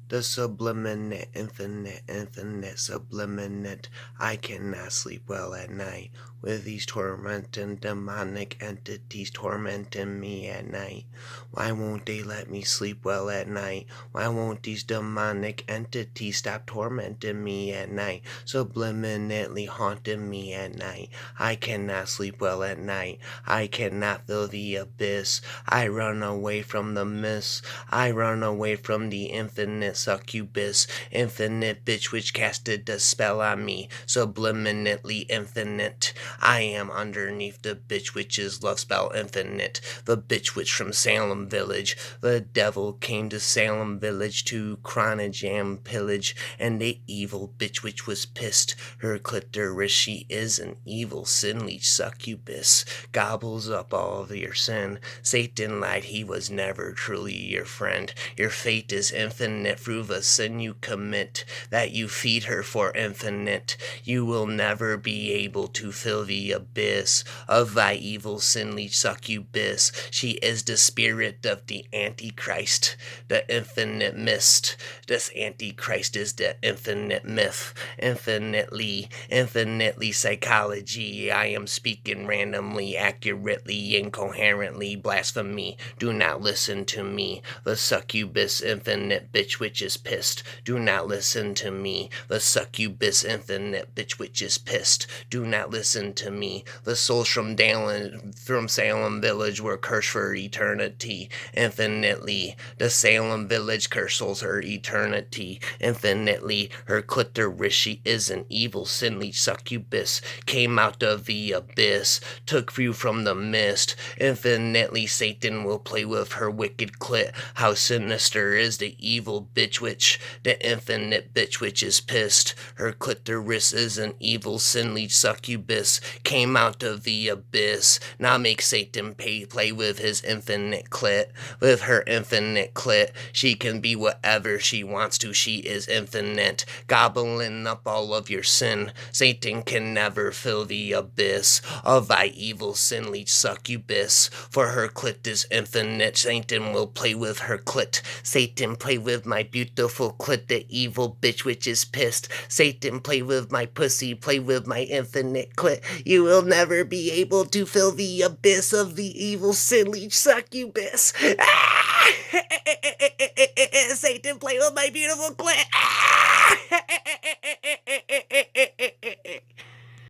The subliminate, infinite, infinite, subliminate. I cannot sleep well at night with these tormenting demonic entities tormenting me at night. Why won't they let me sleep well at night? Why won't these demonic entities stop tormenting me at night? Subliminally haunting me at night. I cannot sleep well at night. I cannot feel the abyss. I run away from the mist. I run away from the infinite succubus, infinite bitch which casted a spell on me, subliminally infinite. I am underneath the bitch which is love spell infinite, the bitch witch from Salem Village. The devil came to Salem Village to chronojam pillage, and the evil bitch which was pissed. Her clitoris, she is an evil sin leech succubus, gobbles up all of your sin. Satan lied, he was never truly your friend. Your fate is infinite through the sin you commit, that you feed her for infinite. You will never be able to fill the abyss of thy evil sin leech succubus. She is the spirit of the Antichrist, the infinite mist. This Antichrist is the infinite myth, infinitely psychology. I am speaking randomly, accurately, incoherently, blasphemy. Do not listen to me. The succubus infinite bitch which is pissed. Do not listen to me. The succubus infinite bitch which is pissed. Do not listen to me. The souls from Salem Village were cursed for eternity. Infinitely, the Salem Village curse souls her eternity. Infinitely, her clitoris, she is an evil sin leech succubus. Came out of the abyss, took you from the mist. Infinitely, Satan will play with her wicked clit. How sinister is the evil bitch witch, the infinite bitch witch is pissed. Her clitoris is an evil sin leech succubus. Came out of the abyss. Now make Satan play with his infinite clit. With her infinite clit, she can be whatever she wants to. She is infinite, gobbling up all of your sin. Satan can never fill the abyss of thy evil sin leech succubus. For her clit is infinite. Satan will play with her clit. Satan play with my beautiful clit, the evil bitch which is pissed. Satan play with my pussy, play with my infinite clit. You will never be able to fill the abyss of the evil sin leech succubus. Ah! Satan play with my beautiful clit. Ah!